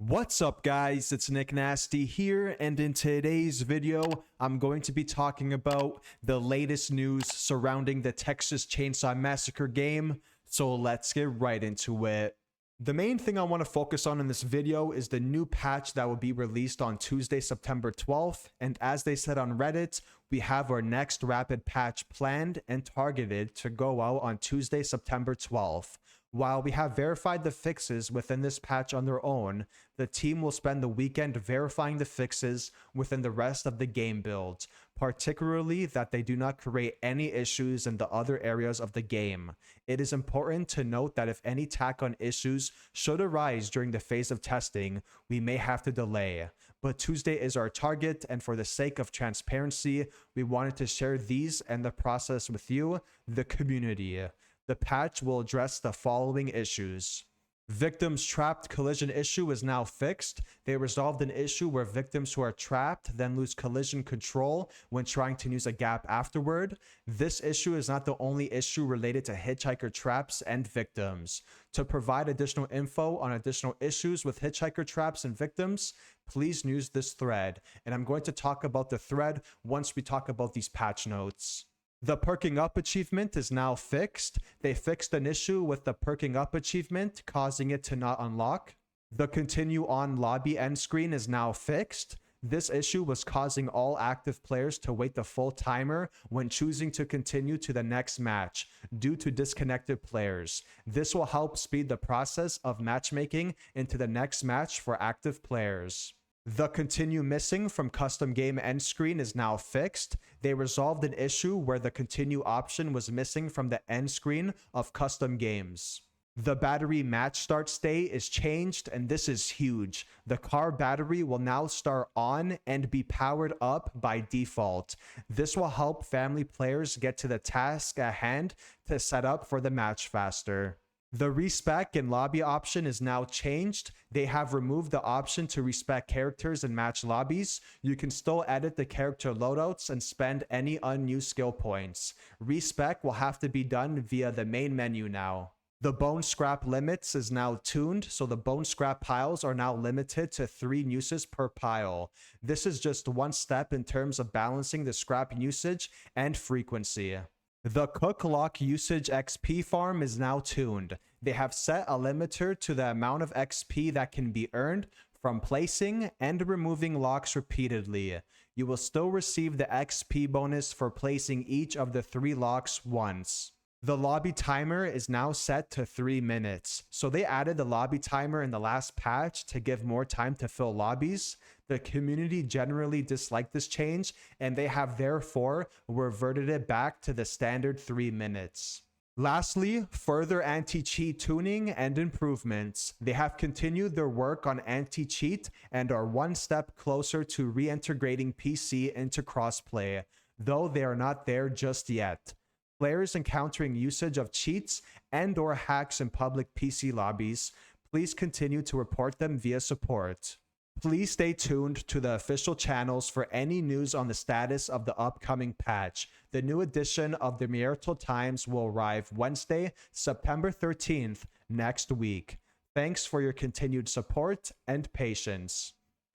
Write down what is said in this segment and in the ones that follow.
What's up, guys? It's NickNasty here, and in today's video, I'm going to be talking about the latest news surrounding the Texas Chainsaw Massacre game, so let's get right into it. The main thing I want to focus on in this video is the new patch that will be released on Tuesday, September 12th, and as they said on Reddit, we have our next rapid patch planned and targeted to go out on Tuesday, September 12th. While we have verified the fixes within this patch on their own, the team will spend the weekend verifying the fixes within the rest of the game build, particularly that they do not create any issues in the other areas of the game. It is important to note that if any tack-on issues should arise during the phase of testing, we may have to delay. But Tuesday is our target, and for the sake of transparency, we wanted to share these and the process with you, the community. The patch will address the following issues. Victims trapped collision issue is now fixed. They resolved an issue where victims who are trapped then lose collision control when trying to use a gap afterward. This issue is not the only issue related to hitchhiker traps and victims. To provide additional info on additional issues with hitchhiker traps and victims, please use this thread. And I'm going to talk about the thread once we talk about these patch notes. The perking up achievement is now fixed. They fixed an issue with the perking up achievement, causing it to not unlock. The continue on lobby end screen is now fixed. This issue was causing all active players to wait the full timer when choosing to continue to the next match due to disconnected players. This will help speed the process of matchmaking into the next match for active players. The continue missing from custom game end screen is now fixed. They resolved an issue where the continue option was missing from the end screen of custom games. The battery match start state is changed, and this is huge. The car battery will now start on and be powered up by default. This will help family players get to the task at hand to set up for the match faster. The respec and lobby option is now changed. They have removed the option to respec characters in match lobbies. You can still edit the character loadouts and spend any unused skill points. Respec will have to be done via the main menu now. The bone scrap limits is now tuned, so the bone scrap piles are now limited to 3 uses per pile. This is just one step in terms of balancing the scrap usage and frequency. The Cook Lock usage XP farm is now tuned. They have set a limiter to the amount of XP that can be earned from placing and removing locks repeatedly. You will still receive the XP bonus for placing each of the 3 locks once. The lobby timer is now set to 3 minutes. So they added the lobby timer in the last patch to give more time to fill lobbies. The community generally disliked this change, and they have therefore reverted it back to the standard 3 minutes. Lastly, further anti-cheat tuning and improvements. They have continued their work on anti-cheat and are one step closer to reintegrating PC into crossplay, though they are not there just yet. Players encountering usage of cheats and/or hacks in public PC lobbies, please continue to report them via support. Please stay tuned to the official channels for any news on the status of the upcoming patch. The new edition of the MUERTO Times will arrive Wednesday, September 13th, next week. Thanks for your continued support and patience.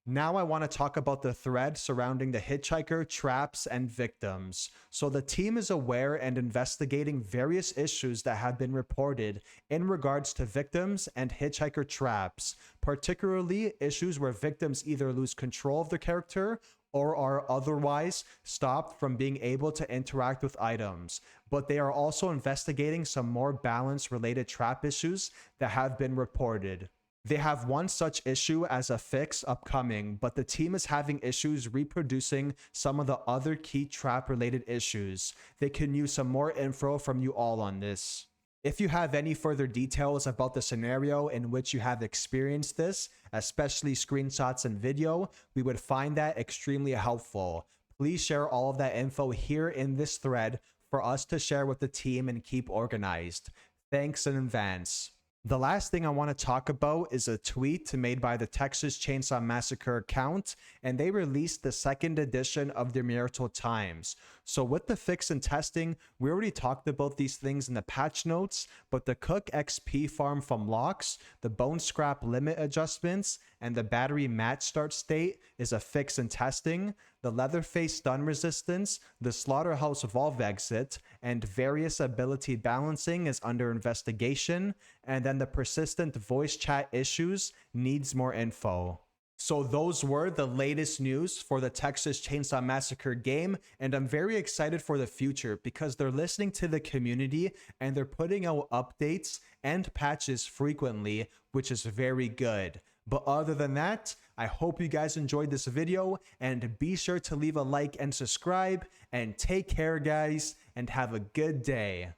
Now I want to talk about the thread surrounding the hitchhiker, traps, and victims. So the team is aware and investigating various issues that have been reported in regards to victims and hitchhiker traps, particularly issues where victims either lose control of their character or are otherwise stopped from being able to interact with items. But they are also investigating some more balance-related trap issues that have been reported. They have one such issue as a fix upcoming, but the team is having issues reproducing some of the other key trap-related issues. They can use some more info from you all on this. If you have any further details about the scenario in which you have experienced this, especially screenshots and video, we would find that extremely helpful. Please share all of that info here in this thread for us to share with the team and keep organized. Thanks in advance. The last thing I want to talk about is a tweet made by the Texas Chainsaw Massacre account, and they released the second edition of their MUERTO times. So with the fix and testing, we already talked about these things in the patch notes, but the Cook XP farm from locks, the bone scrap limit adjustments, and the battery match start state is a fix and testing. The Leatherface stun resistance, the Slaughterhouse valve exit, and various ability balancing is under investigation, and then the persistent voice chat issues needs more info. So those were the latest news for the Texas Chainsaw Massacre game, and I'm very excited for the future because they're listening to the community and they're putting out updates and patches frequently, which is very good. But other than that, I hope you guys enjoyed this video, and be sure to leave a like and subscribe, and take care guys, and have a good day.